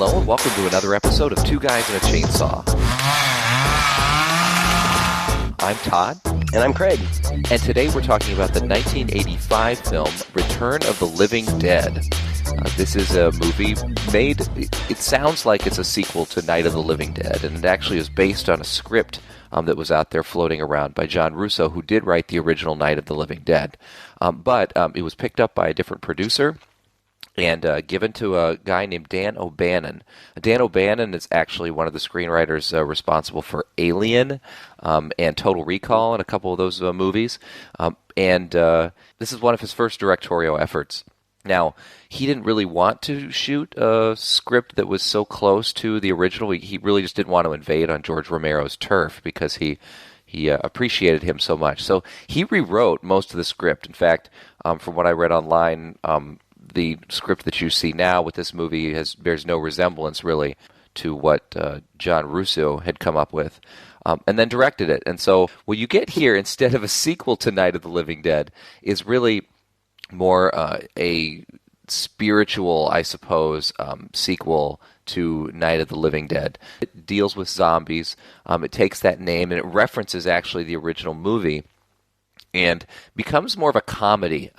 Hello and welcome to another episode of Two Guys and a Chainsaw. I'm Todd. And I'm Craig. And today we're talking about the 1985 film Return of the Living Dead. This is a movie made, it sounds like it's a sequel to Night of the Living Dead, and it actually is based on a script that was out there floating around by John Russo, who did write the original Night of the Living Dead. But it was picked up by a different producer and given to a guy named Dan O'Bannon. Dan O'Bannon is actually one of the screenwriters responsible for Alien and Total Recall and a couple of those movies. And this is one of his first directorial efforts. Now, he didn't really want to shoot a script that was so close to the original. He really just didn't want to invade on George Romero's turf because he appreciated him so much. So he rewrote most of the script. In fact, from what I read online, the script that you see now with this movie bears no resemblance, really, to what John Russo had come up with, and then directed it. And so what you get here, instead of a sequel to Night of the Living Dead, is really more a spiritual, I suppose, sequel to Night of the Living Dead. It deals with zombies. It takes that name, and it references, actually, the original movie, and becomes more of a comedy.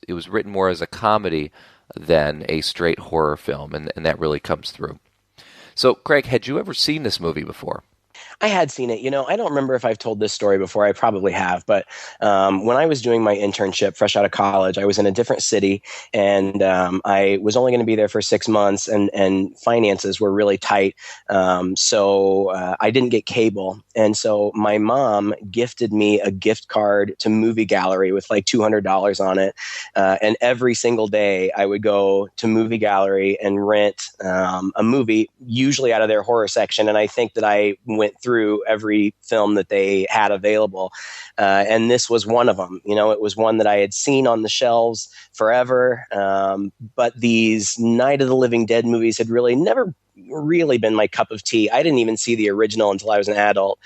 It was written more as a comedy than a straight horror film, and that really comes through. So, Craig, had you ever seen this movie before? I had seen it. I don't remember if I've told this story before. I probably have. But when I was doing my internship fresh out of college, I was in a different city, and I was only going to be there for 6 months, and finances were really tight. So I didn't get cable. And so my mom gifted me a gift card to Movie Gallery with like $200 on it. And every single day I would go to Movie Gallery and rent a movie, usually out of their horror section. And I think that I went through every film that they had available. And this was one of them. It was one that I had seen on the shelves forever. But these Night of the Living Dead movies had really never really been my cup of tea. I didn't even see the original until I was an adult.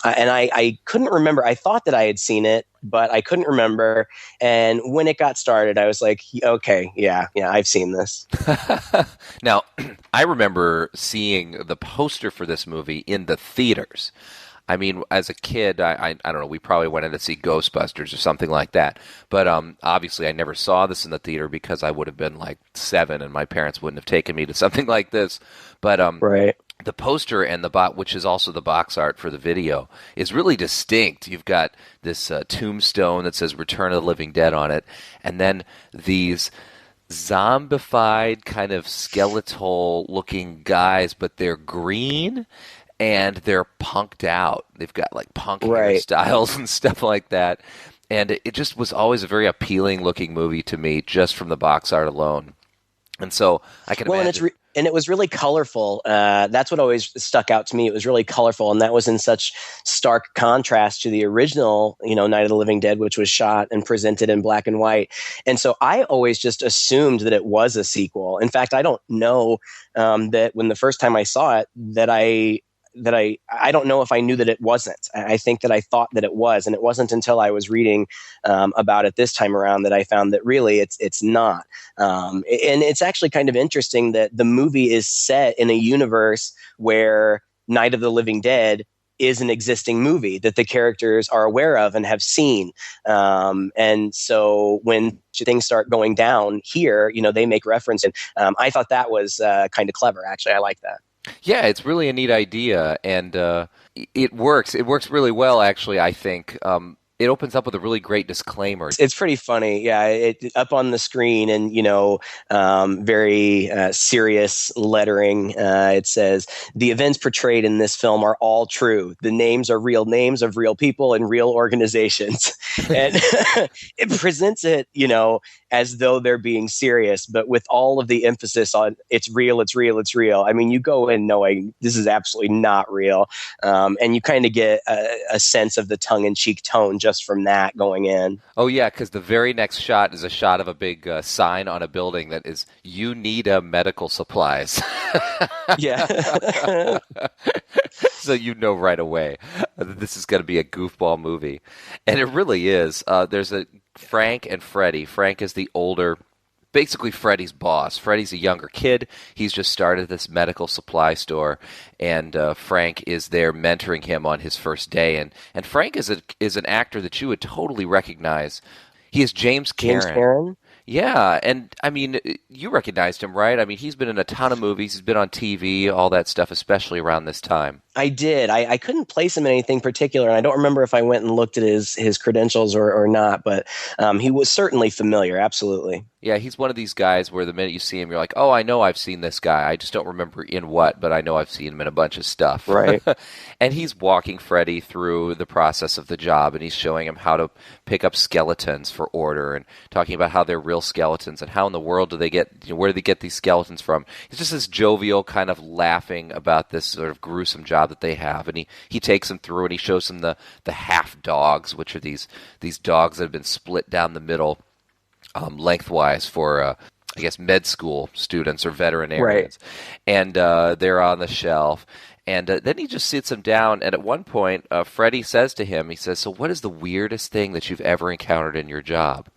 And I couldn't remember. I thought that I had seen it, but I couldn't remember. And when it got started, I was like, okay, yeah, I've seen this. Now, I remember seeing the poster for this movie in the theaters. I mean, as a kid, I don't know, we probably went in to see Ghostbusters or something like that. But obviously, I never saw this in the theater because I would have been like 7 and my parents wouldn't have taken me to something like this. But right. The poster and which is also the box art for the video, is really distinct. You've got this tombstone that says Return of the Living Dead on it, and then these zombified kind of skeletal-looking guys, but they're green, and they're punked out. They've got like punk hairstyles and stuff like that. And it just was always a very appealing-looking movie to me, just from the box art alone. And so I can imagine... And it was really colorful. That's what always stuck out to me. It was really colorful, and that was in such stark contrast to the original, Night of the Living Dead, which was shot and presented in black and white. And so I always just assumed that it was a sequel. In fact, I don't know that when the first time I saw it, that I don't know if I knew that it wasn't. I think that I thought that it was, and it wasn't until I was reading about it this time around that I found that really it's not. And it's actually kind of interesting that the movie is set in a universe where Night of the Living Dead is an existing movie that the characters are aware of and have seen. And so when things start going down here, they make reference. And I thought that was kind of clever, actually. I like that. Yeah, it's really a neat idea, and it works. It works really well, actually, I think. It opens up with a really great disclaimer. It's pretty funny. Yeah, it up on the screen and, very serious lettering. It says, the events portrayed in this film are all true. The names are real names of real people and real organizations. And it presents it, as though they're being serious, but with all of the emphasis on it's real, it's real, it's real. I mean, you go in knowing this is absolutely not real. And you kind of get a sense of the tongue-in-cheek tone just from that going in. Oh, yeah, because the very next shot is a shot of a big sign on a building that is, you need medical supplies. Yeah. So you know right away that this is going to be a goofball movie. And it really is. There's a Frank and Freddy. Frank is the older basically Freddy's boss. Freddy's a younger kid. He's just started this medical supply store, and Frank is there mentoring him on his first day. And Frank is an actor that you would totally recognize. He is James Karen. James Karen? Yeah, and I mean, you recognized him, right? I mean, he's been in a ton of movies. He's been on TV, all that stuff, especially around this time. I did. I couldn't place him in anything particular, and I don't remember if I went and looked at his credentials or not, but he was certainly familiar, absolutely. Yeah, he's one of these guys where the minute you see him, you're like, oh, I know I've seen this guy. I just don't remember in what, but I know I've seen him in a bunch of stuff. Right. And he's walking Freddy through the process of the job, and he's showing him how to pick up skeletons for order and talking about how they're real skeletons and how in the world do they get, where do they get these skeletons from? He's just this jovial kind of laughing about this sort of gruesome job that they have. And he takes them through and he shows them the half dogs, which are these dogs that have been split down the middle lengthwise for, I guess, med school students or veterinarians. Right. And they're on the shelf. And then he just sits him down. And at one point, Freddy says to him, he says, so what is the weirdest thing that you've ever encountered in your job?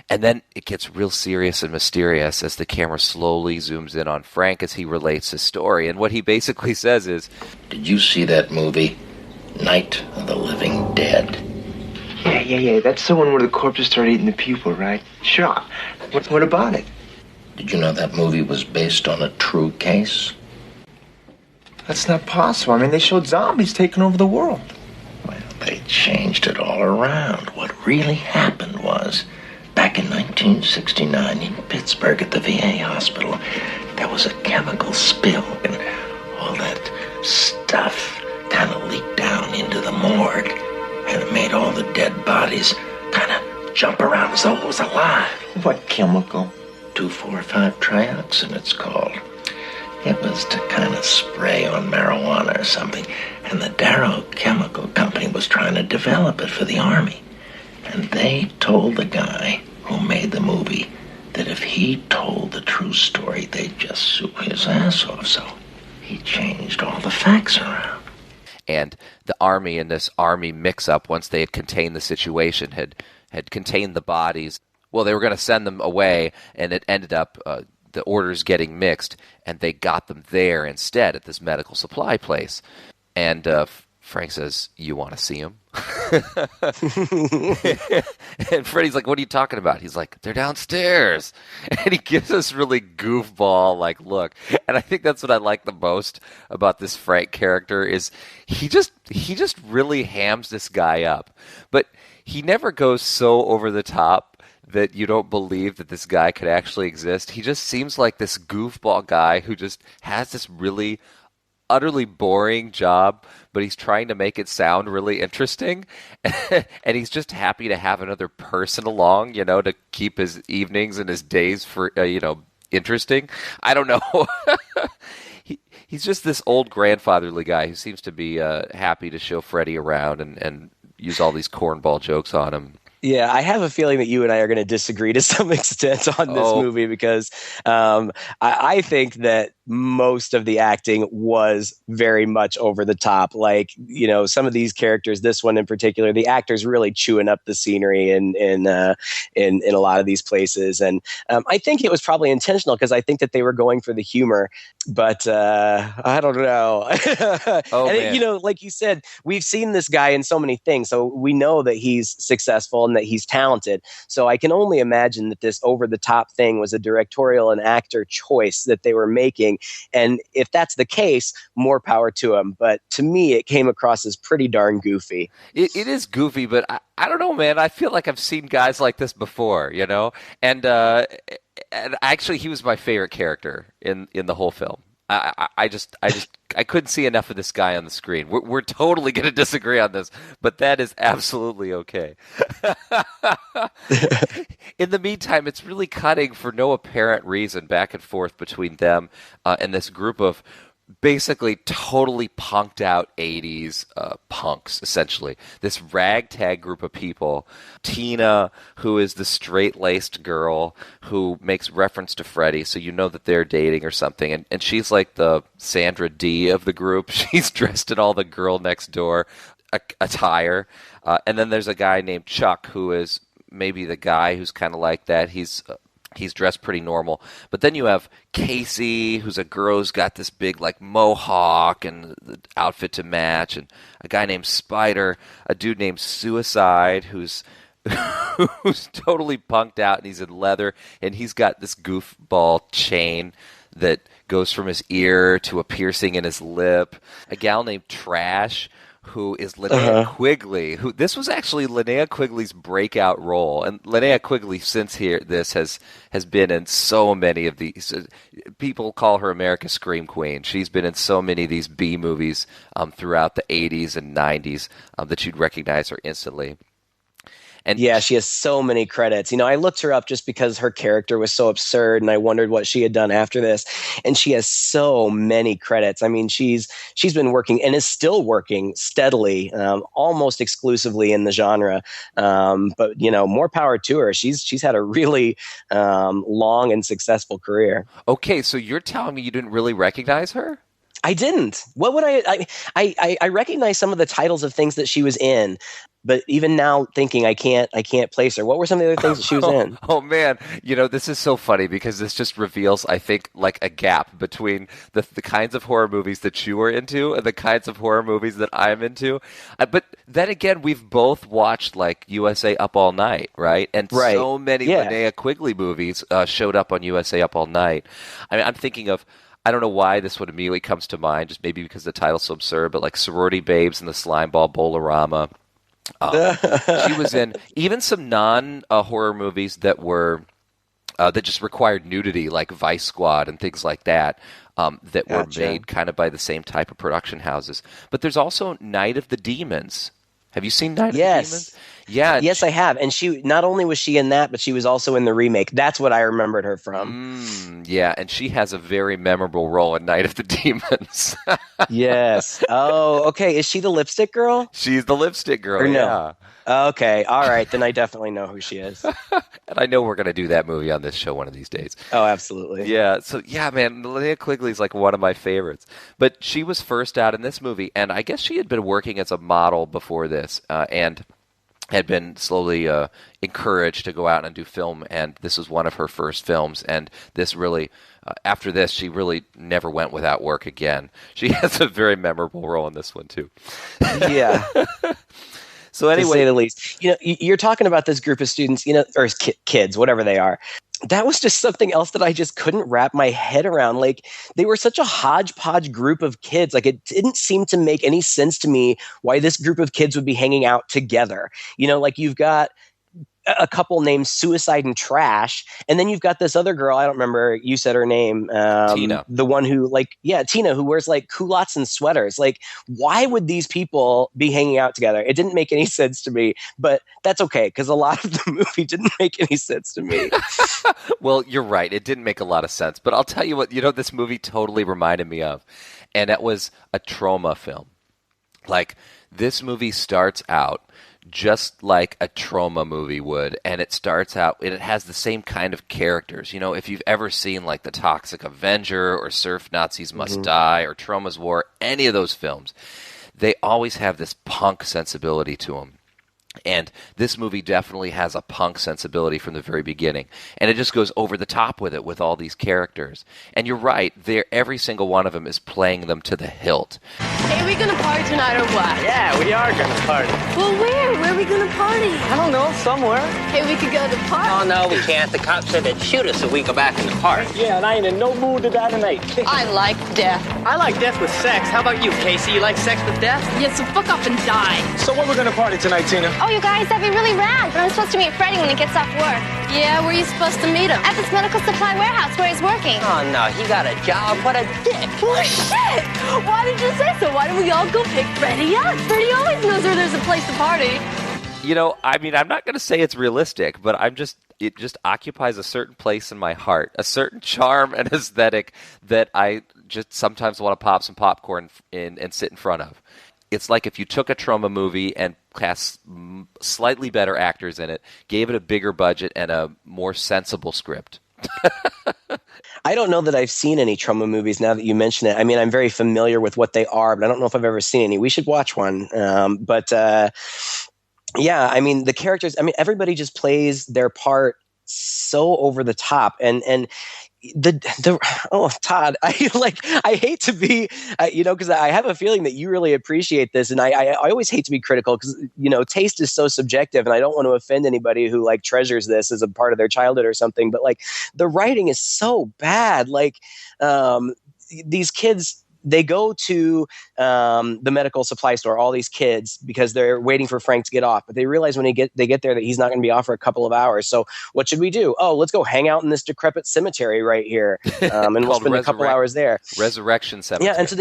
And then it gets real serious and mysterious as the camera slowly zooms in on Frank as he relates his story. And what he basically says is, did you see that movie, Night of the Living Dead? Yeah. That's the one where the corpses start eating the people, right? Sure. What about it? Did you know that movie was based on a true case? That's not possible. I mean, they showed zombies taking over the world. Well, they changed it all around. What really happened was, back in 1969 in Pittsburgh at the VA hospital, there was a chemical spill, and all that stuff kind of leaked down into the morgue, and it made all the dead bodies kind of jump around as though it was alive. What chemical? 2,4,5-trioxin, it's called. It was to kind of spray on marijuana or something, and the Darrow Chemical Company was trying to develop it for the Army. And they told the guy who made the movie that if he told the true story, they'd just sue his ass off. So he changed all the facts around. And the Army, in this Army mix-up, once they had contained the situation, had contained the bodies. Well, they were going to send them away, and it ended up the orders getting mixed, and they got them there instead at this medical supply place. And Frank says, you want to see him? And Freddy's like, what are you talking about? He's like, they're downstairs. And he gives us really goofball like look. And I think that's what I like the most about this Frank character is he just really hams this guy up. But he never goes so over the top that you don't believe that this guy could actually exist. He just seems like this goofball guy who just has this really utterly boring job, but he's trying to make it sound really interesting. And he's just happy to have another person along, to keep his evenings and his days for, interesting. I don't know. He's just this old grandfatherly guy who seems to be happy to show Freddy around and use all these cornball jokes on him. Yeah, I have a feeling that you and I are going to disagree to some extent on this movie because I think that most of the acting was very much over the top. Like, some of these characters, this one in particular, the actors really chewing up the scenery in a lot of these places. And I think it was probably intentional because I think that they were going for the humor, but I don't know. And, like you said, we've seen this guy in so many things, so we know that he's successful and that he's talented. So I can only imagine that this over the top thing was a directorial and actor choice that they were making. And if that's the case, more power to him. But to me, it came across as pretty darn goofy. It is goofy, but I don't know, man. I feel like I've seen guys like this before, And actually, he was my favorite character in the whole film. I couldn't see enough of this guy on the screen. We're totally going to disagree on this, but that is absolutely okay. In the meantime, it's really cutting for no apparent reason back and forth between them and this group of basically totally punked out 80s punks, essentially. This ragtag group of people. Tina, who is the straight-laced girl who makes reference to Freddy, so you know that they're dating or something. And she's like the Sandra D of the group. She's dressed in all the girl next door attire. And then there's a guy named Chuck who is maybe the guy who's kind of like that. He's He's dressed pretty normal. But then you have Casey, who's a girl who's got this big, like, mohawk and the outfit to match, and a guy named Spider, a dude named Suicide, who's totally punked out, and he's in leather, and he's got this goofball chain that goes from his ear to a piercing in his lip. A gal named Trash, who is Linnea Quigley. This was actually Linnea Quigley's breakout role, and Linnea Quigley since this has been in so many of these. People call her America's Scream Queen. She's been in so many of these B movies throughout the 80s and 90s that you'd recognize her instantly. And yeah, she has so many credits. I looked her up just because her character was so absurd, and I wondered what she had done after this. And she has so many credits. I mean, she's been working and is still working steadily, almost exclusively in the genre. But more power to her. She's had a really long and successful career. Okay, so you're telling me you didn't really recognize her? I didn't. What would I recognize some of the titles of things that she was in, but even now thinking I can't place her. What were some of the other things that she was in? Oh man, this is so funny because this just reveals, I think, like a gap between the kinds of horror movies that you are into and the kinds of horror movies that I'm into. But then again, we've both watched like USA Up All Night, right? And so many Linnea Quigley movies showed up on USA Up All Night. I mean, I'm thinking of, I don't know why this one immediately comes to mind, just maybe because the title's so absurd, but like Sorority Babes and the Slimeball Bolorama. She was in even some non-horror movies that were that just required nudity, like Vice Squad and things like that, that were made kind of by the same type of production houses. But there's also Night of the Demons. Have you seen Night of the Demons? Yeah. Yes, I have. And she not only was she in that, but she was also in the remake. That's what I remembered her from. Yeah, and she has a very memorable role in Night of the Demons. Yes. Oh, okay. Is she the lipstick girl? She's the lipstick girl, or no? Yeah. Okay. All right. Then I definitely know who she is. And I know we're going to do that movie on this show one of these days. Oh, absolutely. Yeah. So, yeah, man, Linnea Quigley is like one of my favorites. But she was first out in this movie, and I guess she had been working as a model before this, and had been slowly encouraged to go out and do film, and this was one of her first films, and this really, after this, she really never went without work again. She has a very memorable role in this one, too. Yeah. So anyway, to say the least, you're talking about this group of students, or kids, whatever they are. That was just something else that I just couldn't wrap my head around. Like, they were such a hodgepodge group of kids. Like, it didn't seem to make any sense to me why this group of kids would be hanging out together. Like, you've got a couple named Suicide and Trash, and then you've got this other girl, I don't remember, you said her name, Tina, the one who Tina, who wears like culottes and sweaters. Like, why would these people be hanging out together? It didn't make any sense to me, but that's okay, because a lot of the movie didn't make any sense to me. Well, you're right, it didn't make a lot of sense, but I'll tell you what, this movie totally reminded me of, and that was a trauma film. Like, this movie starts out just like a trauma movie would, and it starts out, and it has the same kind of characters. If you've ever seen like The Toxic Avenger or Surf Nazis Must Die or Trauma's War, any of those films, they always have this punk sensibility to them. And this movie definitely has a punk sensibility from the very beginning. And it just goes over the top with it, with all these characters. And you're right, every single one of them is playing them to the hilt. Hey, are we going to party tonight or what? Yeah, we are going to party. Well, where? Where are we going to party? I don't know, somewhere. Hey, we could go to the park. Oh, no, we can't. The cops said they'd shoot us if we go back in the park. Yeah, and I ain't in no mood to die tonight. I like death. I like death with sex. How about you, Casey? You like sex with death? Yeah, so fuck off and die. So what we're going to party tonight, Tina? Oh, you guys, that'd be really rad, but I'm supposed to meet Freddy when he gets off work. Yeah, where are you supposed to meet him? At this medical supply warehouse where he's working. Oh, no, he got a job. What a dick. Well, shit! Why did you say so? Why don't we all go pick Freddy up? Freddy always knows where there's a place to party. I mean, I'm not going to say it's realistic, but it just occupies a certain place in my heart, a certain charm and aesthetic that I just sometimes want to pop some popcorn in and sit in front of. It's like if you took a trauma movie and cast slightly better actors in it, gave it a bigger budget and a more sensible script. I don't know that I've seen any trauma movies now that you mention it. I mean, I'm very familiar with what they are, but I don't know if I've ever seen any. We should watch one. Yeah, I mean, the characters, everybody just plays their part so over the top. And Todd, I hate to be, because I have a feeling that you really appreciate this, and I always hate to be critical because taste is so subjective, and I don't want to offend anybody who like treasures this as a part of their childhood or something. But like the writing is so bad. Like these kids, they go to the medical supply store, all these kids, because they're waiting for Frank to get off. But they realize when they get there that he's not going to be off for a couple of hours. So what should we do? Oh, let's go hang out in this decrepit cemetery right here. And we'll spend a couple hours there. Resurrection Cemetery. Yeah, and so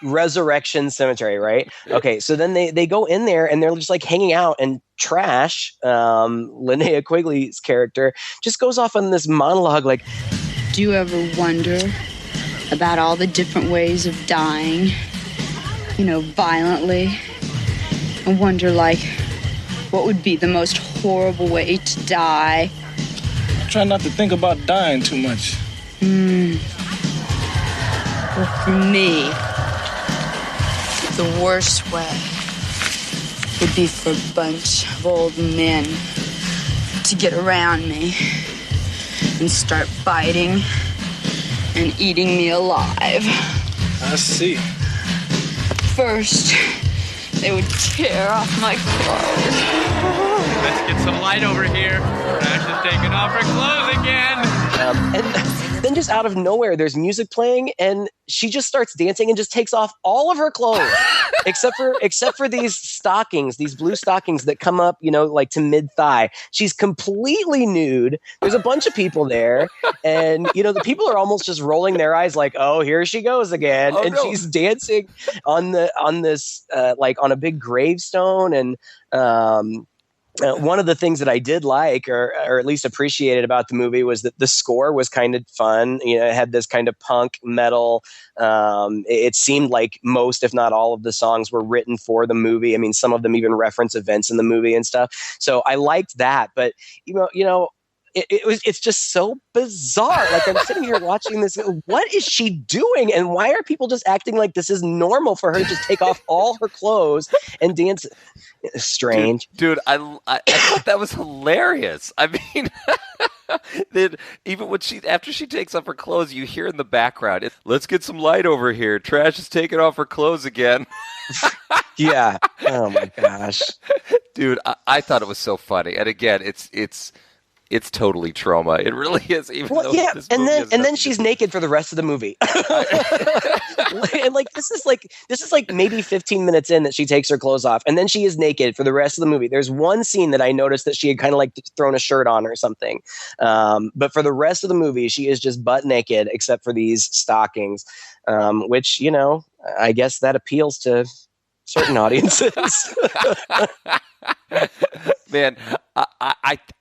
Resurrection Cemetery, right? Okay, so then they go in there and they're just like hanging out, and Trash, Linnea Quigley's character, just goes off on this monologue like, do you ever wonder about all the different ways of dying, violently? I wonder, like, what would be the most horrible way to die? Try not to think about dying too much. Well, for me, the worst way would be for a bunch of old men to get around me and start biting and eating me alive. I see. First, they would tear off my clothes. Let's get some light over here. Trash is taking off her clothes again. And then just out of nowhere, there's music playing, and she just starts dancing and just takes off all of her clothes, except for these stockings, these blue stockings that come up, like to mid-thigh. She's completely nude. There's a bunch of people there, and the people are almost just rolling their eyes, like, "Oh, here she goes again!" Oh, and no. She's dancing on a big gravestone, and one of the things that I did like, or at least appreciated about the movie, was that the score was kind of fun. It had this kind of punk metal. It seemed like most, if not all, of the songs were written for the movie. I mean, some of them even reference events in the movie and stuff. So I liked that. But it's just so bizarre. Like, I'm sitting here watching this. What is she doing? And why are people just acting like this is normal for her to just take off all her clothes and dance? Strange. Dude, I thought that was hilarious. I mean, then even when after she takes off her clothes, you hear in the background, "Let's get some light over here. Trash is taking off her clothes again." Yeah. Oh my gosh. Dude, I thought it was so funny. And again, it's totally trauma. It really is. And then she's naked for the rest of the movie. And this is like maybe 15 minutes in that she takes her clothes off, and then she is naked for the rest of the movie. There's one scene that I noticed that she had kind of like thrown a shirt on or something, but for the rest of the movie, she is just butt naked except for these stockings, which I guess that appeals to certain audiences. Man,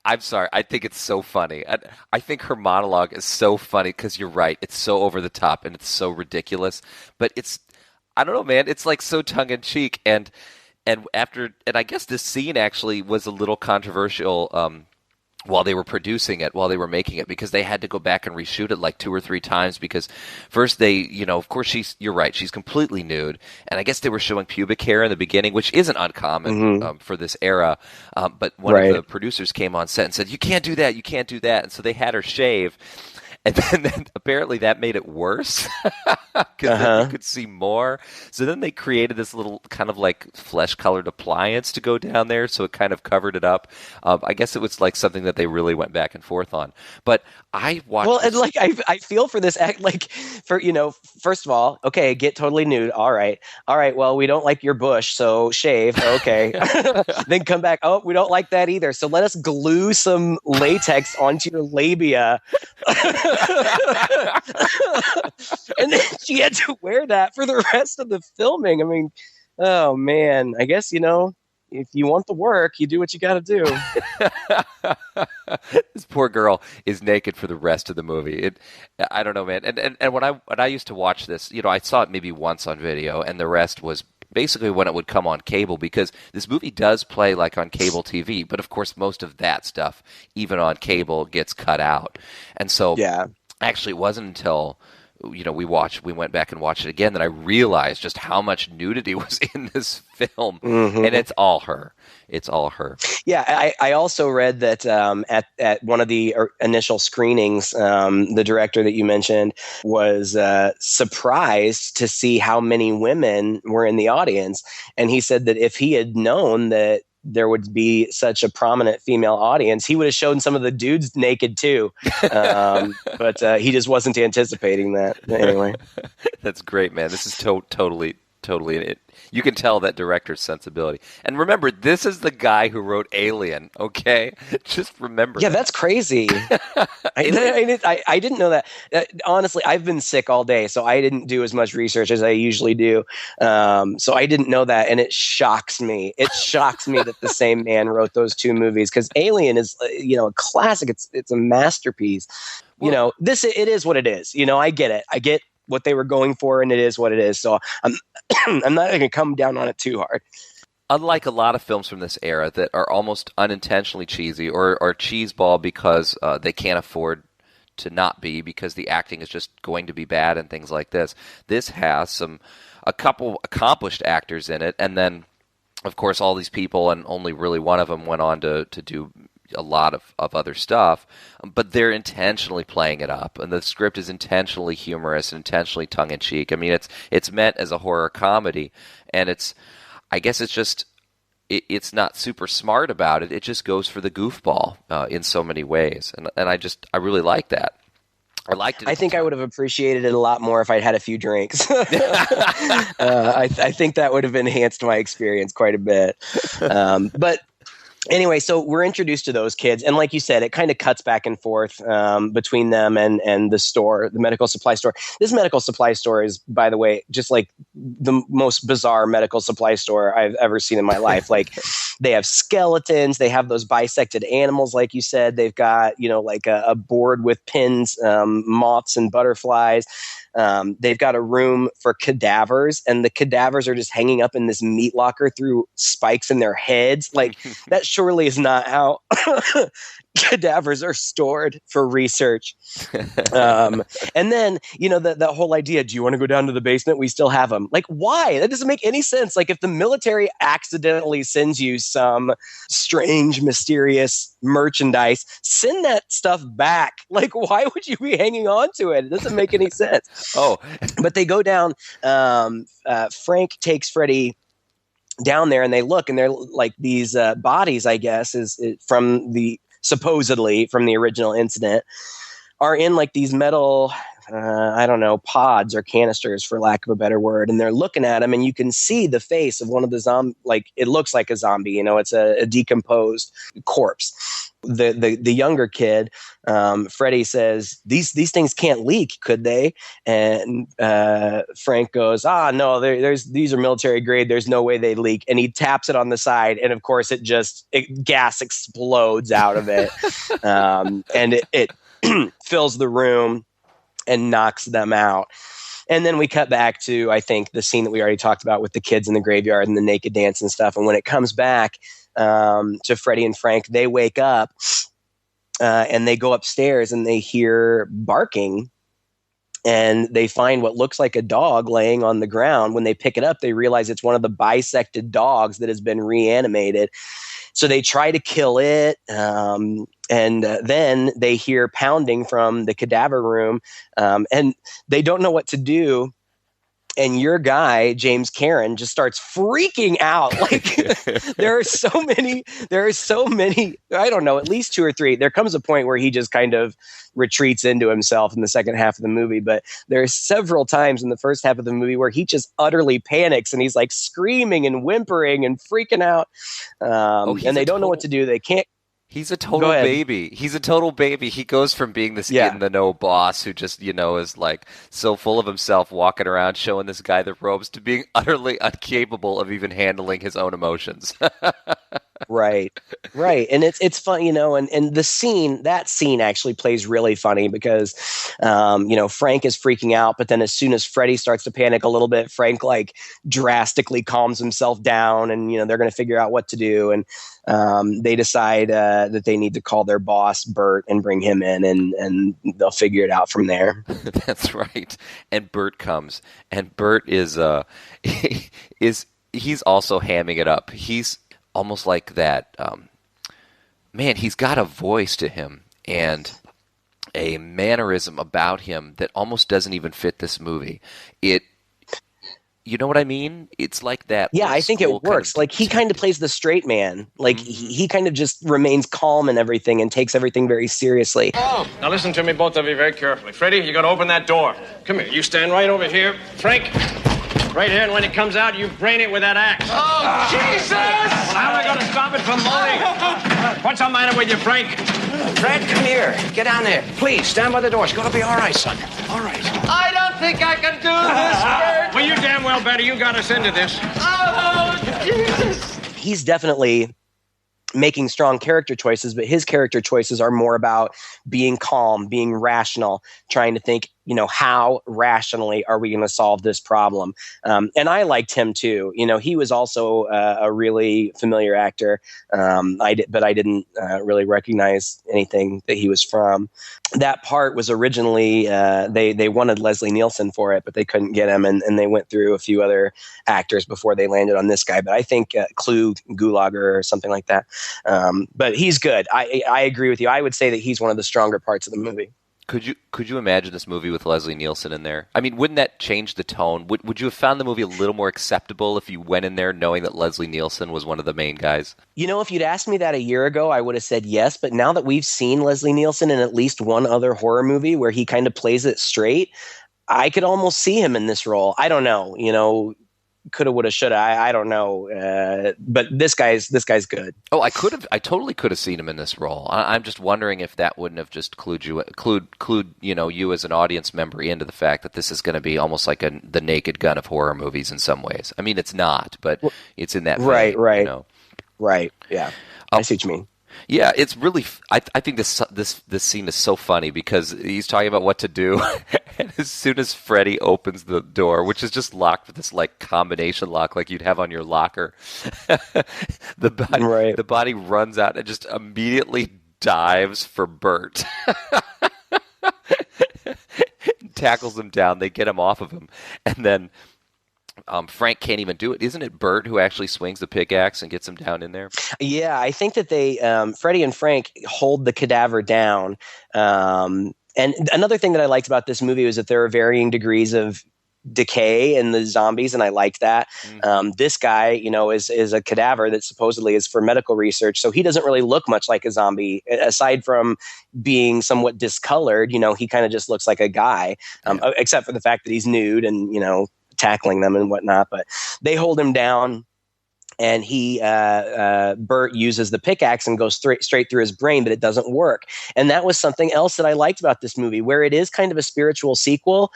I'm sorry. I think it's so funny. I think her monologue is so funny because you're right. It's so over the top and it's so ridiculous. But I don't know, man. It's like so tongue in cheek. And I guess this scene actually was a little controversial while they were producing it, while they were making it, because they had to go back and reshoot it like 2 or 3 times because first they, of course you're right, she's completely nude, and I guess they were showing pubic hair in the beginning, which isn't uncommon for this era, but one of the producers came on set and said, you can't do that, and so they had her shave. And then apparently that made it worse because then you could see more. So then they created this little kind of like flesh-colored appliance to go down there, so it kind of covered it up. I guess it was like something that they really went back and forth on. But I watched. Well, and like I feel for this act. Like first of all, okay, get totally nude. All right. Well, we don't like your bush, so shave. Okay. Then come back. Oh, we don't like that either. So let us glue some latex onto your labia. And then she had to wear that for the rest of the filming. I mean, oh man, I guess if you want the work, you do what you got to do. This poor girl is naked for the rest of the movie. I don't know, man. And when I used to watch this, I saw it maybe once on video, and the rest was basically when it would come on cable, because this movie does play like on cable TV, but of course most of that stuff, even on cable, gets cut out. And so actually it wasn't until we went back and watched it again, then I realized just how much nudity was in this film, and it's all her. It's all her. Yeah, I also read that at one of the initial screenings, the director that you mentioned was surprised to see how many women were in the audience, and he said that if he had known that there would be such a prominent female audience, he would have shown some of the dudes naked too. But he just wasn't anticipating that. Anyway. That's great, man. This is totally it. You can tell that director's sensibility. And remember, this is the guy who wrote Alien, okay? Just remember that. That's crazy. I didn't know that. Honestly, I've been sick all day, so I didn't do as much research as I usually do. So I didn't know that, and it shocks me. It shocks me that the same man wrote those two movies, because Alien is, a classic. It's a masterpiece. Well, it is what it is. I get it. I get what they were going for, and it is what it is. So I'm I'm not going to come down on it too hard. Unlike a lot of films from this era that are almost unintentionally cheesy or cheeseball because they can't afford to not be, because the acting is just going to be bad and things like this. This has a couple accomplished actors in it, and then, of course, all these people, and only really one of them went on to do a lot of other stuff, but they're intentionally playing it up, and the script is intentionally humorous and intentionally tongue-in-cheek. I mean, it's meant as a horror comedy, and I guess it's just it's not super smart about it. It just goes for the goofball in so many ways, and I really like that. I liked it. I think I would have appreciated it a lot more if I'd had a few drinks. I think that would have enhanced my experience quite a bit. But anyway, so we're introduced to those kids, and like you said, it kind of cuts back and forth between them and the store, the medical supply store. This medical supply store is, by the way, just like the most bizarre medical supply store I've ever seen in my life. Like, they have skeletons, they have those bisected animals, like you said. They've got, like a board with pins, moths and butterflies. They've got a room for cadavers, and the cadavers are just hanging up in this meat locker through spikes in their heads. Like, that surely is not how cadavers are stored for research. And then, the whole idea, do you want to go down to the basement? We still have them. Like, why? That doesn't make any sense. Like, if the military accidentally sends you some strange, mysterious merchandise, send that stuff back. Like, why would you be hanging on to it? It doesn't make any sense. Oh, but they go down. Frank takes Freddy down there, and they look, and they're like these bodies, I guess, is supposedly from the original incident, are in like these metal, I don't know, pods or canisters, for lack of a better word. And they're looking at them, and you can see the face of one of the like, it looks like a zombie, it's a decomposed corpse. The younger kid, Freddy, says, these things can't leak, could they? And Frank goes, no, these are military grade. There's no way they leak. And he taps it on the side, and of course gas explodes out of it, and it fills the room and knocks them out. And then we cut back to, I think, the scene that we already talked about with the kids in the graveyard and the naked dance and stuff. And when it comes back to Freddy and Frank, they wake up and they go upstairs, and they hear barking, and they find what looks like a dog laying on the ground. When they pick it up, they realize it's one of the bisected dogs that has been reanimated. So they try to kill it, and then they hear pounding from the cadaver room, and they don't know what to do. And your guy, James Karen, just starts freaking out. Like, there are so many, I don't know, at least two or three. There comes a point where he just kind of retreats into himself in the second half of the movie. But there are several times in the first half of the movie where he just utterly panics, and he's like screaming and whimpering and freaking out. And they don't know what to do. They can't. He's a total baby. He's a total baby. He goes from being this in-the-know boss who just, is like so full of himself, walking around showing this guy the ropes, to being utterly incapable of even handling his own emotions. Right. And it's fun, and that scene actually plays really funny because, Frank is freaking out, but then as soon as Freddy starts to panic a little bit, Frank like drastically calms himself down, and, they're going to figure out what to do. And they decide that they need to call their boss, Bert, and bring him in, and they'll figure it out from there. That's right. And Bert comes, and Bert is he's also hamming it up. He's almost like that. Man, he's got a voice to him and a mannerism about him that almost doesn't even fit this movie. You know what I mean? It's like that. Yeah, I think it works. Like, he kind of plays the straight man. Like, he kind of just remains calm and everything and takes everything very seriously. Oh, now listen to me, both of you, very carefully. Freddy, you got to open that door. Come here. You stand right over here. Frank, right here, and when it comes out, you brain it with that axe. Oh, Jesus! Well, how am I going to stop it from moaning? What's the matter with you, Frank? Fred, come here. Get down there. Please, stand by the door. It's going to be all right, son. All right. I don't think I can do this, Bert. Well, you damn well better. You got us into this. Oh, Jesus. He's definitely making strong character choices, but his character choices are more about being calm, being rational, trying to think, how rationally are we going to solve this problem? And I liked him too. He was also a really familiar actor. But I didn't really recognize anything that he was from. That part was originally, they wanted Leslie Nielsen for it, but they couldn't get him. And they went through a few other actors before they landed on this guy. But I think Clu Gulager or something like that. But he's good. I agree with you. I would say that he's one of the stronger parts of the movie. Could you imagine this movie with Leslie Nielsen in there? I mean, wouldn't that change the tone? Would you have found the movie a little more acceptable if you went in there knowing that Leslie Nielsen was one of the main guys? If you'd asked me that a year ago, I would have said yes. But now that we've seen Leslie Nielsen in at least one other horror movie where he kind of plays it straight, I could almost see him in this role. I don't know. Coulda, woulda, shoulda. I don't know. But this guy's good. Oh, I totally could have seen him in this role. I'm just wondering if that wouldn't have just clued you as an audience member into the fact that this is going to be almost like the Naked Gun of horror movies in some ways. I mean, it's not, but it's in that vein, right. Right. Yeah. I see what you mean. Yeah, it's really. I think this scene is so funny because he's talking about what to do, and as soon as Freddy opens the door, which is just locked with this like combination lock, like you'd have on your locker, the body runs out and just immediately dives for Bert, tackles him down. They get him off of him, and then. Frank can't even do it. Isn't it Bert who actually swings the pickaxe and gets him down in there? Yeah, I think that they, Freddy and Frank hold the cadaver down. And another thing that I liked about this movie was that there are varying degrees of decay in the zombies, and I liked that. This guy, is a cadaver that supposedly is for medical research, so he doesn't really look much like a zombie. Aside from being somewhat discolored, he kind of just looks like a guy, except for the fact that he's nude and, tackling them and whatnot. But they hold him down, and Bert uses the pickaxe and goes straight through his brain, but it doesn't work. And that was something else that I liked about this movie, where it is kind of a spiritual sequel.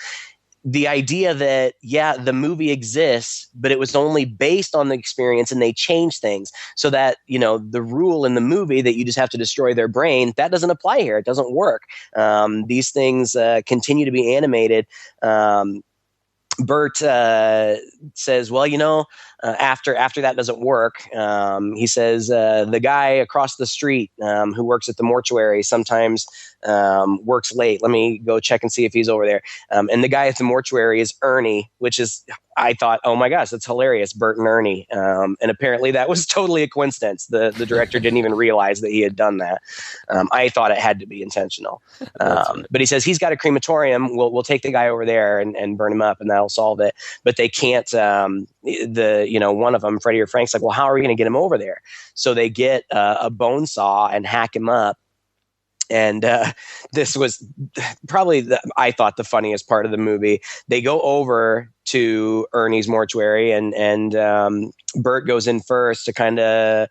The idea that, the movie exists, but it was only based on the experience, and they changed things so that, the rule in the movie that you just have to destroy their brain, that doesn't apply here. It doesn't work. These things continue to be animated. Bert says, well, after that doesn't work, he says, the guy across the street who works at the mortuary sometimes works late. Let me go check and see if he's over there. And the guy at the mortuary is Ernie, which is, I thought, oh my gosh, that's hilarious, Bert and Ernie. And apparently that was totally a coincidence. The director didn't even realize that he had done that. I thought it had to be intentional. But he says he's got a crematorium. We'll take the guy over there and burn him up, and that'll solve it. But they can't. One of them, Freddy or Frank's like, well, how are we going to get him over there? So they get a bone saw and hack him up. And this was probably, I thought, the funniest part of the movie. They go over to Ernie's mortuary, and Bert goes in first to kind of,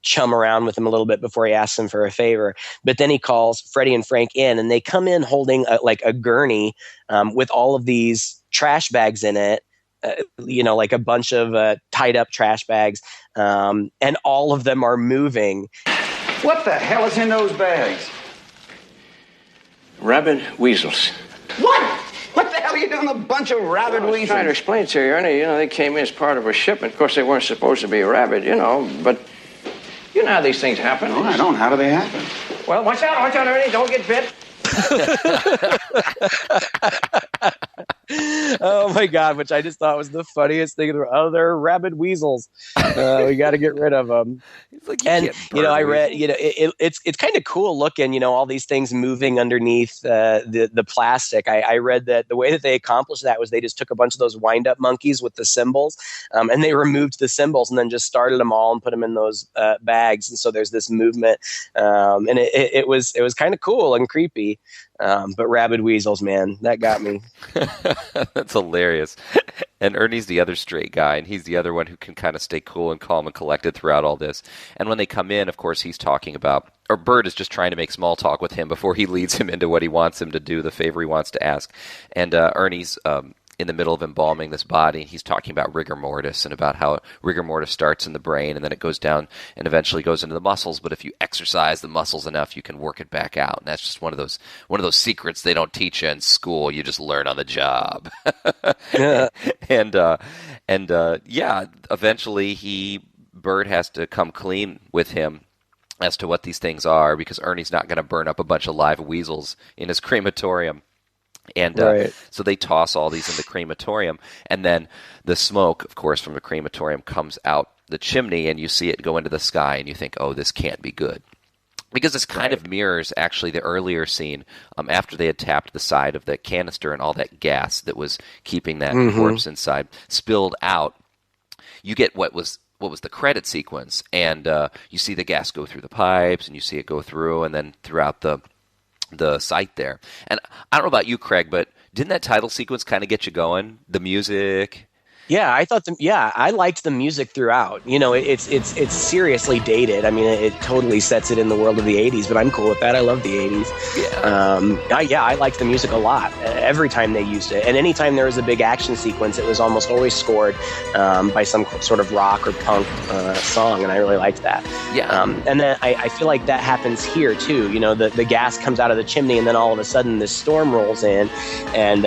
chum around with him a little bit before he asks him for a favor. But then he calls Freddy and Frank in, and they come in holding a gurney with all of these trash bags in it. like a bunch of tied up trash bags, and all of them are moving. What the hell is in those bags? Rabid weasels. What? What the hell are you doing, a bunch of rabid weasels? I was trying to explain to you, Ernie. They came in as part of a shipment. Of course, they weren't supposed to be rabid, but you know how these things happen. No, I don't. How do they happen? Well, watch out, Ernie. Don't get bit. Oh my God, which I just thought was the funniest thing. They're rabid weasels. We got to get rid of them. And I read, it's kind of cool looking, all these things moving underneath the plastic. I read that the way that they accomplished that was they just took a bunch of those wind up monkeys with the symbols, and they removed the symbols and then just started them all and put them in those bags. And so there's this movement, and it was kind of cool and creepy. But rabid weasels, man, that got me. That's hilarious. And Ernie's the other straight guy, and he's the other one who can kind of stay cool and calm and collected throughout all this. And when they come in, of course, he's talking about, or Bert is just trying to make small talk with him before he leads him into what he wants him to do, the favor he wants to ask. And Ernie's in the middle of embalming this body. He's talking about rigor mortis and about how rigor mortis starts in the brain and then it goes down and eventually goes into the muscles. But if you exercise the muscles enough, you can work it back out. And that's just one of those secrets they don't teach you in school. You just learn on the job. Yeah. and eventually Bert has to come clean with him as to what these things are, because Ernie's not going to burn up a bunch of live weasels in his crematorium. And so they toss all these in the crematorium, and then the smoke, of course, from the crematorium comes out the chimney, and you see it go into the sky, and you think, oh, this can't be good. Because this kind of mirrors, actually, the earlier scene after they had tapped the side of the canister and all that gas that was keeping that corpse inside spilled out. You get what was the credit sequence, and you see the gas go through the pipes, and you see it go through, and then throughout the site there. And I don't know about you, Craig, but didn't that title sequence kind of get you going? The music? Yeah, I liked the music throughout. It's seriously dated. I mean, it totally sets it in the world of the 80s, but I'm cool with that. I love the 80s. Yeah. I liked the music a lot every time they used it. And anytime there was a big action sequence, it was almost always scored by some sort of rock or punk song, and I really liked that. Yeah. And then I feel like that happens here, too. The gas comes out of the chimney, and then all of a sudden this storm rolls in, and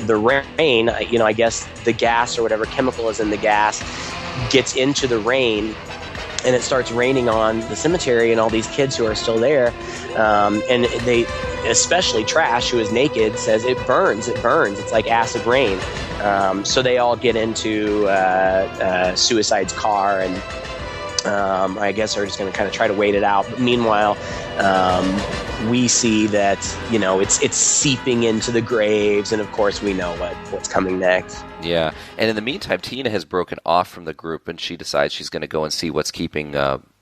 the rain, I guess the gas or whatever chemical is in the gas gets into the rain, and it starts raining on the cemetery and all these kids who are still there, and they, especially Trash, who is naked, says it burns, it's like acid rain. So they all get into Suicide's car, and I guess are just going to kind of try to wait it out. But meanwhile, we see that it's seeping into the graves, and of course we know what's coming next. Yeah, and in the meantime, Tina has broken off from the group, and she decides she's going to go and see what's keeping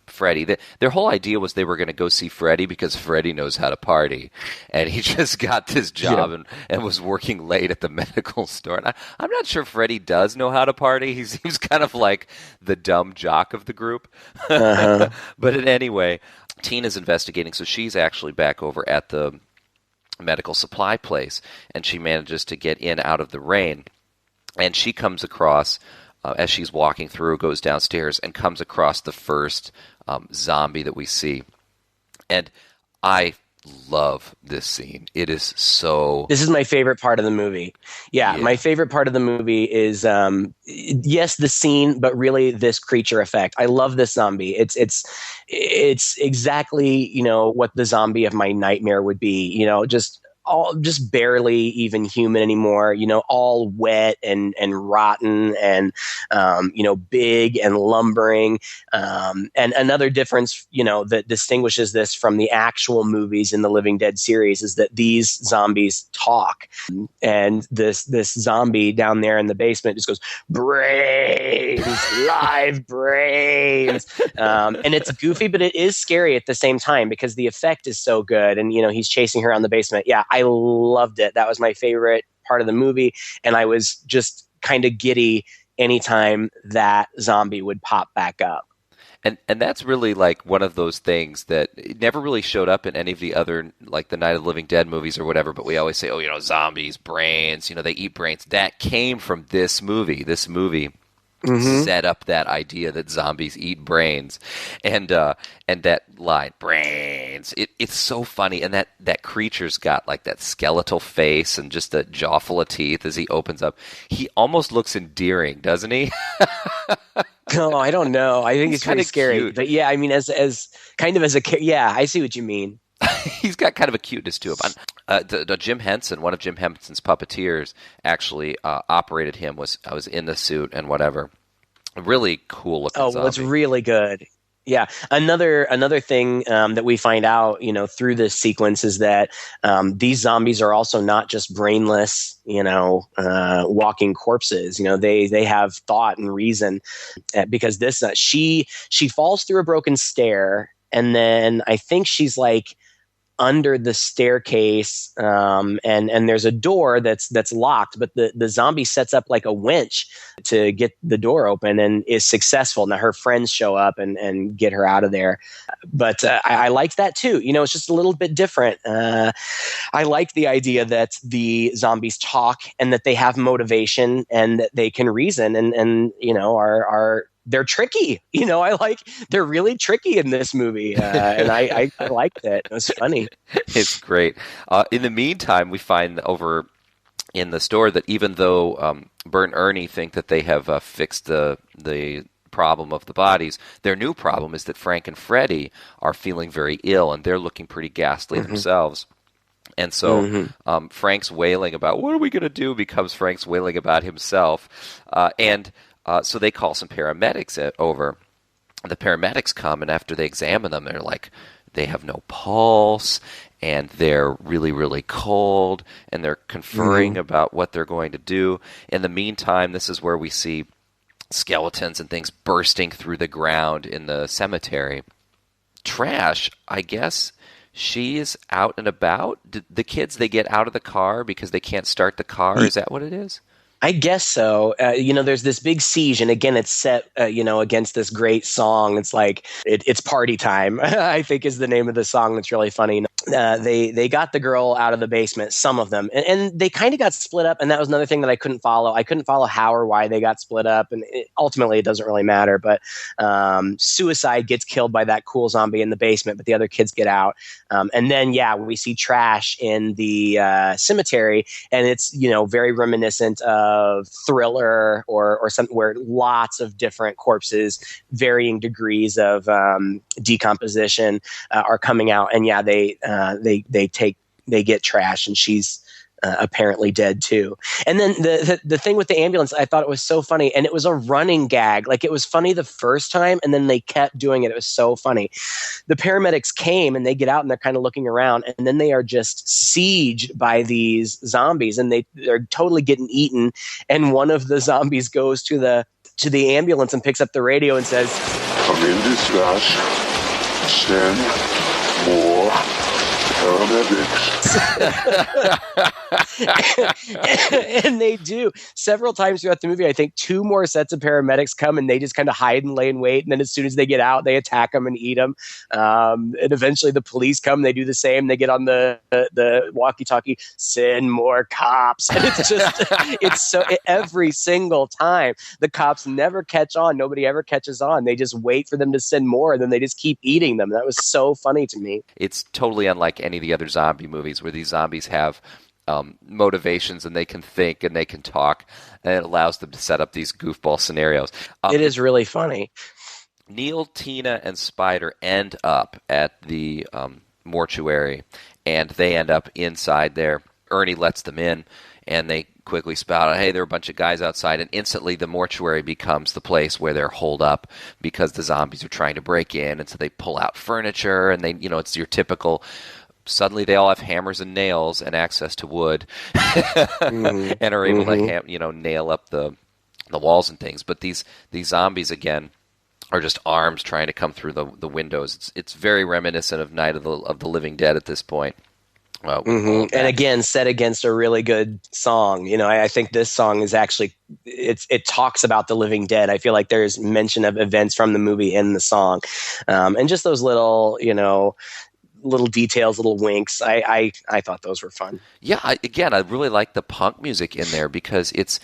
Freddy. Their whole idea was they were going to go see Freddy because Freddy knows how to party, and he just got this job and was working late at the medical store. And I'm not sure Freddy does know how to party. He seems kind of like the dumb jock of the group. But anyway, Tina's investigating, so she's actually back over at the medical supply place, and she manages to get in out of the rain. And she comes across, as she's walking through, goes downstairs and comes across the first zombie that we see. And I love this scene. It is so... This is my favorite part of the movie. Yeah, my favorite part of the movie is, yes, the scene, but really this creature effect. I love this zombie. It's exactly, what the zombie of my nightmare would be, just barely even human anymore, all wet and rotten and, big and lumbering. And another difference, that distinguishes this from the actual movies in the Living Dead series is that these zombies talk. And this zombie down there in the basement just goes, brains, live brains. And it's goofy, but it is scary at the same time because the effect is so good. And, he's chasing her around the basement. Yeah, I loved it. That was my favorite part of the movie. And I was just kind of giddy anytime that zombie would pop back up. And that's really like one of those things that it never really showed up in any of the other, like the Night of the Living Dead movies or whatever, but we always say, oh, zombies, brains, they eat brains. That came from this movie. This movie set up that idea that zombies eat brains, and that line, brains. It's so funny, and that creature's got like that skeletal face and just a jaw full of teeth as he opens up. He almost looks endearing, doesn't he? No, I don't know. I think he's pretty scary. Cute. But yeah, I mean, as kind of as a yeah, I see what you mean. He's got kind of a cuteness to him. Jim Henson, one of Jim Henson's puppeteers, actually operated him. I was in the suit and whatever. Really cool looking. Oh, well, it's really good. Yeah. Another thing that we find out, through this sequence is that these zombies are also not just brainless, walking corpses. They have thought and reason, because this she falls through a broken stair, and then I think she's like under the staircase, and there's a door that's locked, but the zombie sets up like a winch to get the door open and is successful. Now her friends show up and get her out of there. But I liked that too. It's just a little bit different. I like the idea that the zombies talk and that they have motivation and that they can reason and are they're tricky. They're really tricky in this movie. And I liked it. It was funny. It's great. In the meantime, we find over in the store that even though Bert and Ernie think that they have fixed the problem of the bodies, their new problem is that Frank and Freddy are feeling very ill, and they're looking pretty ghastly themselves. And so Frank's wailing about, what are we going to do, becomes Frank's wailing about himself. So they call some paramedics over. The paramedics come, and after they examine them, they're like, they have no pulse, and they're really, really cold, and they're conferring about what they're going to do. In the meantime, this is where we see skeletons and things bursting through the ground in the cemetery. Trash, I guess she is out and about. The kids, they get out of the car because they can't start the car. Is that what it is? I guess so. There's this big siege, and again, it's set, against this great song. It's like it's party time. I think is the name of the song. That's really funny. They got the girl out of the basement, some of them, and they kind of got split up. And that was another thing that I couldn't follow. I couldn't follow how or why they got split up, and ultimately it doesn't really matter. But Suicide gets killed by that cool zombie in the basement, but the other kids get out. And then we see Trash in the cemetery, and it's very reminiscent of Thriller or something where lots of different corpses, varying degrees of decomposition, are coming out, and they get Trash, and she's apparently dead too. And then the thing with the ambulance, I thought it was so funny, and it was a running gag. Like, it was funny the first time, and then they kept doing it. It was so funny. The paramedics came, and they get out, and they're kind of looking around, and then they are just sieged by these zombies, and they're totally getting eaten. And one of the zombies goes to the ambulance and picks up the radio and says, "Come in dispatch. Send more paramedics." And they do several times throughout the movie. I think 2 more sets of paramedics come, and they just kind of hide and lay in wait. And then as soon as they get out, they attack them and eat them. And eventually the police come. They do the same. They get on the walkie-talkie, send more cops. And it's just, every single time the cops never catch on. Nobody ever catches on. They just wait for them to send more, and then they just keep eating them. That was so funny to me. It's totally unlike any of the other zombie movies where these zombies have motivations, and they can think and they can talk, and it allows them to set up these goofball scenarios. It is really funny. Neil, Tina, and Spider end up at the mortuary, and they end up inside there. Ernie lets them in, and they quickly spout out, hey, there are a bunch of guys outside, and instantly the mortuary becomes the place where they're holed up because the zombies are trying to break in, and so they pull out furniture, and they, it's your typical, suddenly they all have hammers and nails and access to wood and are able to nail up the walls and things. But these zombies, again, are just arms trying to come through the windows. It's very reminiscent of Night of the Living Dead at this point. Well, and again, set against a really good song. You know, I think this song is actually it talks about the living dead. I feel like there's mention of events from the movie in the song, and just those little, you know, little details, little winks. I thought those were fun. Yeah, I really like the punk music in there because it's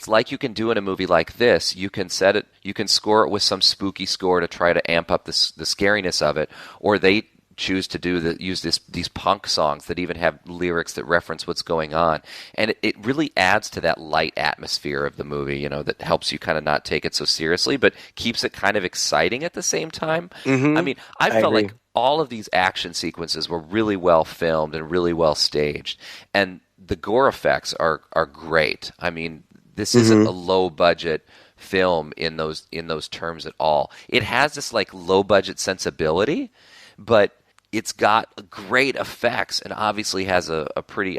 like you can do in a movie like this. You can set it, you can score it with some spooky score to try to amp up the scariness of it, or they choose to use these punk songs that even have lyrics that reference what's going on, and it really adds to that light atmosphere of the movie. You know, that helps you kind of not take it so seriously, but keeps it kind of exciting at the same time. I mean, I felt like all of these action sequences were really well filmed and really well staged, and the gore effects are great. I mean, this isn't a low budget film in those terms at all. It has this like low budget sensibility, but it's got great effects and obviously has a pretty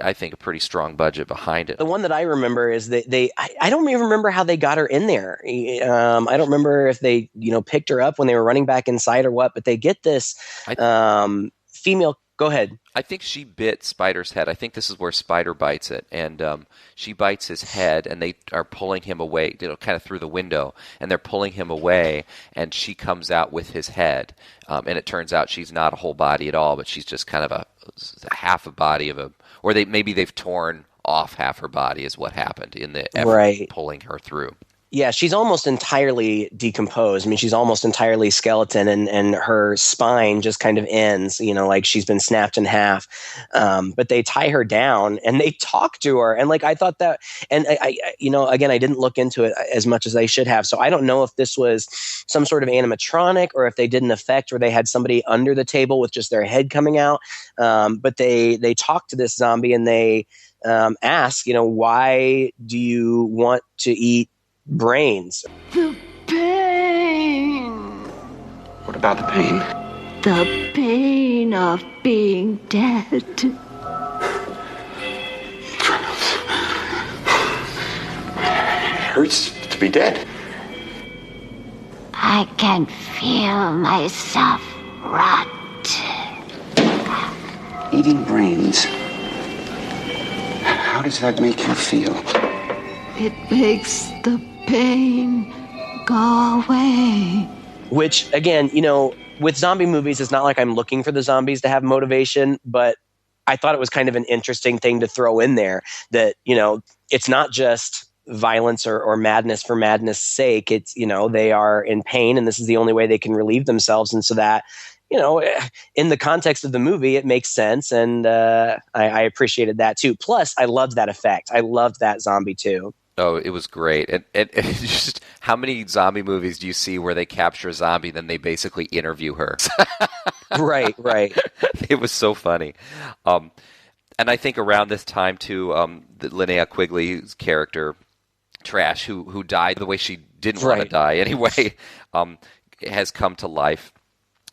strong budget behind it. The one that I remember is I don't even remember how they got her in there. I don't remember if they, you know, picked her up when they were running back inside or what, but they get this female. Go ahead. I think she bit Spider's head. I think this is where Spider bites it, and she bites his head, and they are pulling him away, you know, kind of through the window, and they're pulling him away, and she comes out with his head, and it turns out she's not a whole body at all, but she's just kind of a half a body of or maybe they've torn off half her body is what happened in the effort of pulling her through. Yeah, she's almost entirely decomposed. I mean, she's almost entirely skeleton, and her spine just kind of ends, you know, like she's been snapped in half. But they tie her down and they talk to her. And like, I thought that, and I you know, again, I didn't look into it as much as I should have. So I don't know if this was some sort of animatronic or if they did an effect where they had somebody under the table with just their head coming out. But they talk to this zombie and they ask, you know, why do you want to eat brains? The pain. What about the pain? The pain of being dead. It hurts to be dead. I can feel myself rot. Eating brains. How does that make you feel? It makes the pain go away. Which, again, you know, with zombie movies, it's not like I'm looking for the zombies to have motivation, but I thought it was kind of an interesting thing to throw in there that, you know, it's not just violence or madness for madness' sake. It's, you know, they are in pain and this is the only way they can relieve themselves. And so that, you know, in the context of the movie, it makes sense. And I appreciated that too. Plus, I loved that effect. I loved that zombie too. Oh, it was great. And just how many zombie movies do you see where they capture a zombie, then they basically interview her? Right. It was so funny. And I think around this time, too, the Linnea Quigley's character, Trash, who died the way she didn't want to die anyway, has come to life.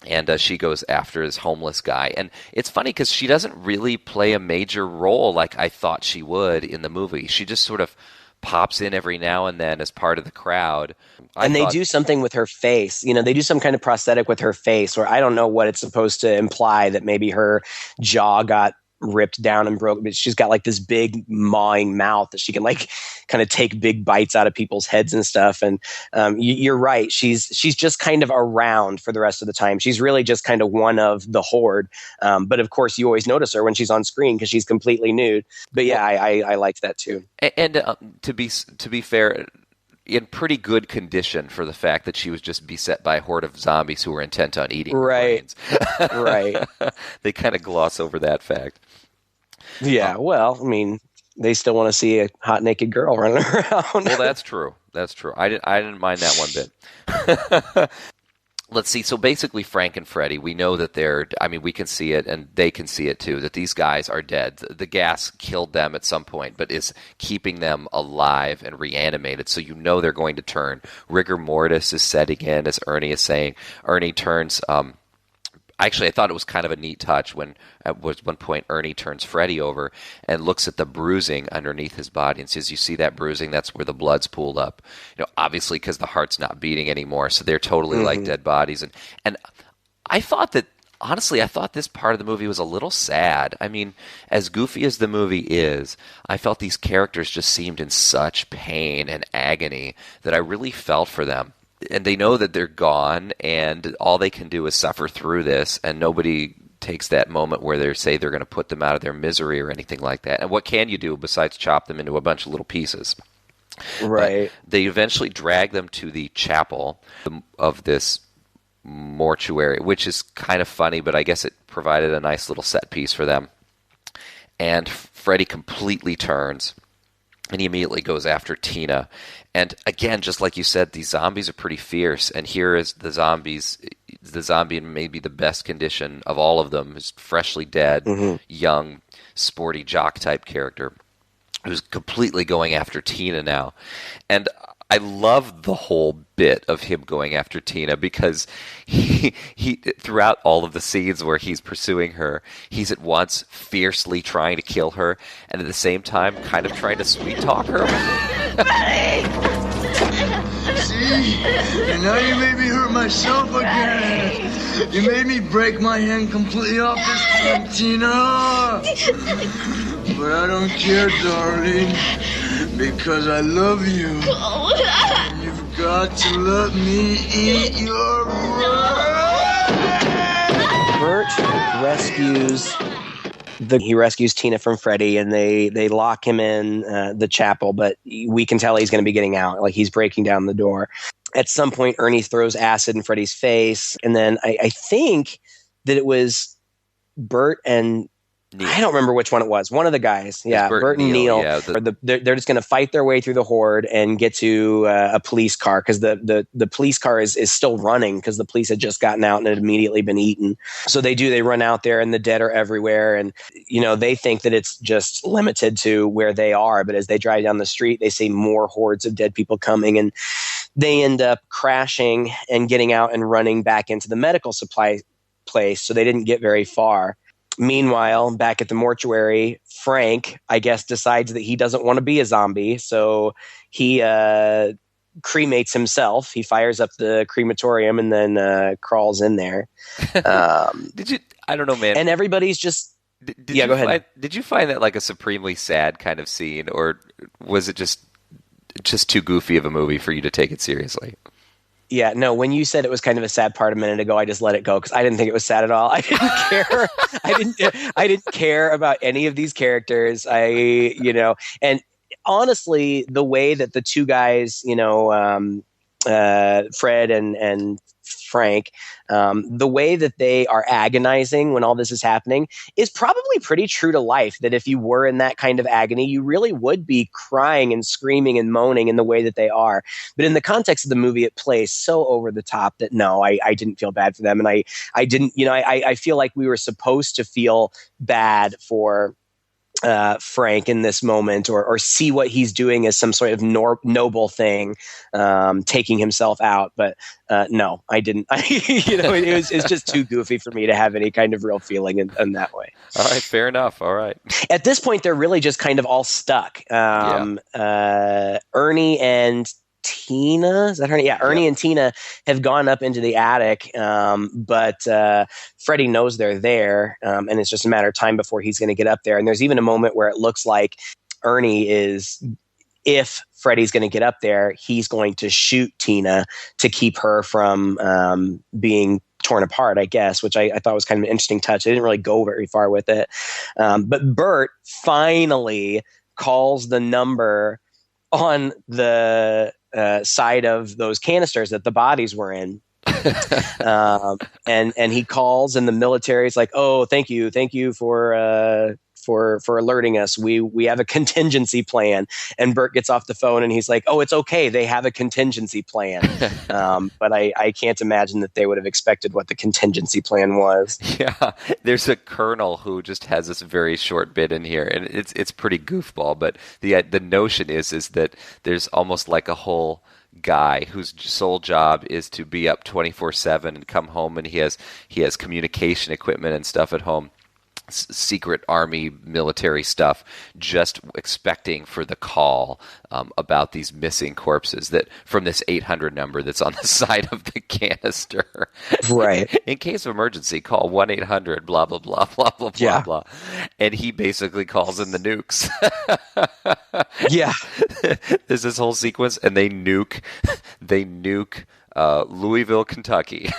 And she goes after this homeless guy. And it's funny because she doesn't really play a major role like I thought she would in the movie. She just sort of pops in every now and then as part of the crowd. They do something with her face. You know, they do some kind of prosthetic with her face where I don't know what it's supposed to imply, that maybe her jaw got ripped down and broke, but she's got like this big mawing mouth that she can like kind of take big bites out of people's heads and stuff. And you're right. She's just kind of around for the rest of the time. She's really just kind of one of the horde. But of course you always notice her when she's on screen because she's completely nude. But yeah, I liked that too. And to be fair, in pretty good condition for the fact that she was just beset by a horde of zombies who were intent on eating her brains. Right. They kind of gloss over that fact. Yeah, well, I mean, they still want to see a hot naked girl running around. Well, that's true. I didn't mind that one bit. Let's see. So basically, Frank and Freddy, we know that we can see it, and they can see it too, that these guys are dead. The gas killed them at some point, but is keeping them alive and reanimated. So you know they're going to turn. Rigor mortis is setting in, as Ernie is saying. Ernie turns. Actually, I thought it was kind of a neat touch when at one point Ernie turns Freddy over and looks at the bruising underneath his body and says, "You see that bruising? That's where the blood's pooled up." You know, obviously because the heart's not beating anymore, so they're totally like dead bodies. And I thought that honestly, I thought this part of the movie was a little sad. I mean, as goofy as the movie is, I felt these characters just seemed in such pain and agony that I really felt for them. And they know that they're gone, and all they can do is suffer through this, and nobody takes that moment where they say they're going to put them out of their misery or anything like that. And what can you do besides chop them into a bunch of little pieces? Right. But they eventually drag them to the chapel of this mortuary, which is kind of funny, but I guess it provided a nice little set piece for them. And Freddy completely turns, and he immediately goes after Tina. And again, just like you said, these zombies are pretty fierce. And here is the zombie in maybe the best condition of all of them, is freshly dead, young, sporty jock type character who's completely going after Tina now. And I love the whole bit of him going after Tina because he throughout all of the scenes where he's pursuing her, he's at once fiercely trying to kill her and at the same time kind of trying to sweet talk her. See? And now you made me hurt myself again. You made me break my hand completely off this cantina. But I don't care, darling, because I love you. And you've got to let me eat your Bert rescues he rescues Tina from Freddy, and they lock him in the chapel, but we can tell he's going to be getting out. Like, he's breaking down the door. At some point, Ernie throws acid in Freddy's face, and then I think that it was Bert and Neil. I don't remember which one it was. One of the guys. Yeah, Bert and Neil. Yeah, they're just going to fight their way through the horde and get to a police car because the police car is still running because the police had just gotten out and had immediately been eaten. So they run out there and the dead are everywhere. And, they think that it's just limited to where they are. But as they drive down the street, they see more hordes of dead people coming, and they end up crashing and getting out and running back into the medical supply place. So they didn't get very far. Meanwhile, back at the mortuary, Frank, I guess, decides that he doesn't want to be a zombie. So he cremates himself. He fires up the crematorium and then crawls in there. Did you? I don't know, man. And everybody's just... Go ahead. Did you find that like a supremely sad kind of scene, or was it just too goofy of a movie for you to take it seriously? Yeah, no, when you said it was kind of a sad part a minute ago, I just let it go because I didn't think it was sad at all. I didn't care. I didn't care about any of these characters. And honestly, the way that the two guys, Fred and Frank, the way that they are agonizing when all this is happening is probably pretty true to life, that if you were in that kind of agony, you really would be crying and screaming and moaning in the way that they are. But in the context of the movie, it plays so over the top that no, I didn't feel bad for them. And I didn't, I feel like we were supposed to feel bad for Frank in this moment, or see what he's doing as some sort of noble thing, taking himself out. But no, I didn't. It's just too goofy for me to have any kind of real feeling in that way. All right, fair enough. All right. At this point, they're really just kind of all stuck. Ernie and Tina, is that her name? Yeah, Ernie and Tina have gone up into the attic, but Freddy knows they're there, and it's just a matter of time before he's going to get up there. And there's even a moment where it looks like Ernie if Freddy's going to get up there, he's going to shoot Tina to keep her from being torn apart, I guess, which I thought was kind of an interesting touch. They didn't really go very far with it. But Bert finally calls the number on the side of those canisters that the bodies were in. And he calls, and the military's like, "Oh, thank you for alerting us. We have a contingency plan." And Bert gets off the phone and he's like, "Oh, it's okay. They have a contingency plan." But I can't imagine that they would have expected what the contingency plan was. Yeah, there's a colonel who just has this very short bit in here, and it's pretty goofball. But the notion is that there's almost like a whole guy whose sole job is to be up 24/7 and come home, and he has communication equipment and stuff at home. secret army military stuff, just expecting for the call about these missing corpses that from this 800 number that's on the side of the canister. Right. In case of emergency, call 1-800 blah blah blah blah blah blah blah. And he basically calls in the nukes. Yeah. There's this whole sequence, and they nuke Louisville, Kentucky.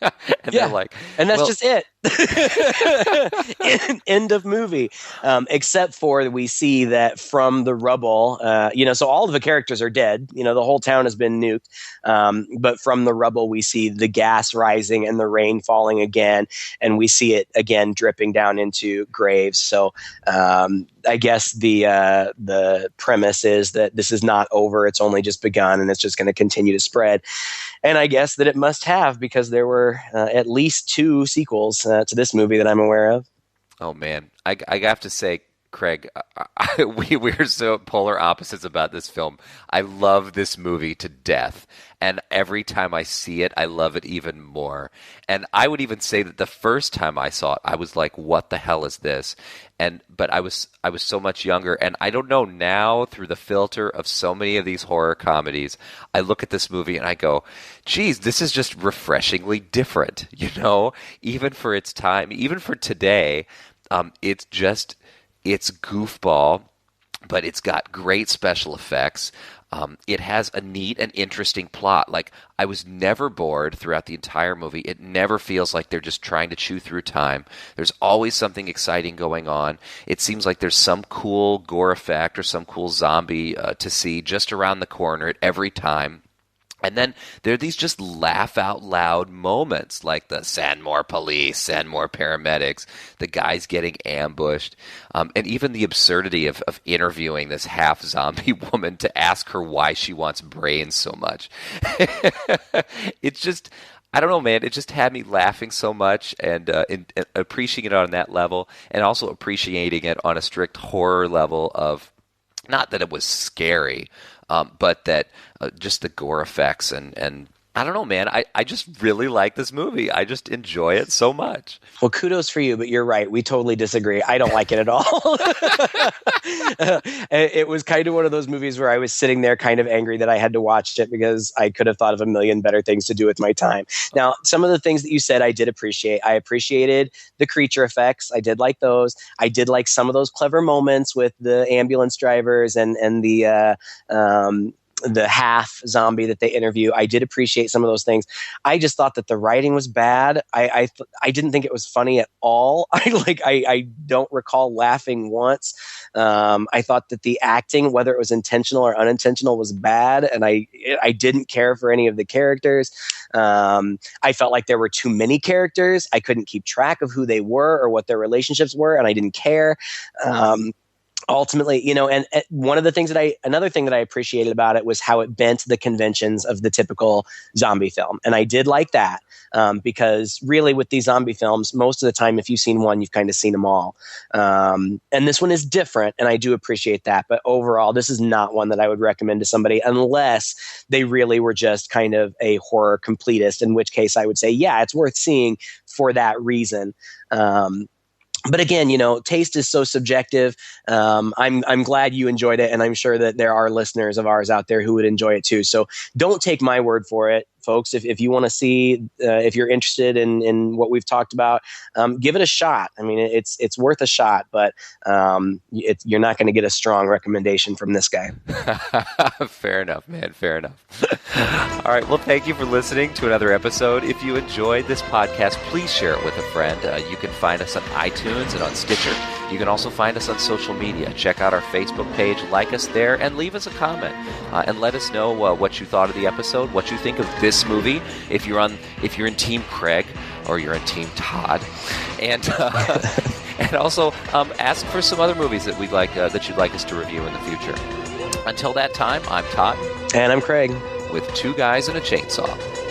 And they're like, and that's just it. End of movie. Except for we see that from the rubble, so all of the characters are dead. The whole town has been nuked. But from the rubble, we see the gas rising and the rain falling again. And we see it again dripping down into graves. So I guess the premise is that this is not over. It's only just begun, and it's just going to continue to spread. And I guess that it must have, because there were at least 2 sequels to this movie that I'm aware of. Oh, man. I have to say, Craig, we're so polar opposites about this film. I love this movie to death. And every time I see it, I love it even more. And I would even say that the first time I saw it, I was like, what the hell is this? But I was so much younger. And I don't know, now through the filter of so many of these horror comedies, I look at this movie and I go, geez, this is just refreshingly different, even for its time, even for today. It's goofball, but it's got great special effects. It has a neat and interesting plot. Like, I was never bored throughout the entire movie. It never feels like they're just trying to chew through time. There's always something exciting going on. It seems like there's some cool gore effect or some cool zombie to see just around the corner at every time. And then there are these just laugh out loud moments, like the send more police, send more paramedics, the guys getting ambushed, and even the absurdity of interviewing this half zombie woman to ask her why she wants brains so much. It's just, I don't know, man. It just had me laughing so much and appreciating it on that level, and also appreciating it on a strict horror level of, not that it was scary, but that just the gore effects and I don't know, man. I just really like this movie. I just enjoy it so much. Well, kudos for you, but you're right. We totally disagree. I don't like it at all. It was kind of one of those movies where I was sitting there kind of angry that I had to watch it, because I could have thought of a million better things to do with my time. Now, some of the things that you said I did appreciate. I appreciated the creature effects. I did like those. I did like some of those clever moments with the ambulance drivers and the half zombie that they interview. I did appreciate some of those things. I just thought that the writing was bad. I didn't think it was funny at all. I don't recall laughing once. I thought that the acting, whether it was intentional or unintentional, was bad, and I didn't care for any of the characters. I felt like there were too many characters. I couldn't keep track of who they were or what their relationships were, and I didn't care. Ultimately, and another thing that I appreciated about it was how it bent the conventions of the typical zombie film. And I did like that, because really with these zombie films, most of the time, if you've seen one, you've kind of seen them all. And this one is different, and I do appreciate that. But overall, this is not one that I would recommend to somebody unless they really were just kind of a horror completist, in which case I would say, yeah, it's worth seeing for that reason. But again, taste is so subjective. I'm glad you enjoyed it, and I'm sure that there are listeners of ours out there who would enjoy it too. So don't take my word for it, folks. If you want to see, if you're interested in what we've talked about, give it a shot. I mean, it's worth a shot, but you're not going to get a strong recommendation from this guy. Fair enough, man. Fair enough. All right. Well, thank you for listening to another episode. If you enjoyed this podcast, please share it with a friend. You can find us on iTunes and on Stitcher. You can also find us on social media. Check out our Facebook page, like us there, and leave us a comment. And let us know what you thought of the episode, what you think of this movie, if you're in Team Craig or you're in Team Todd. And and also ask for some other movies that we'd like that you'd like us to review in the future. Until that time, I'm Todd. And I'm Craig. With Two Guys and a Chainsaw.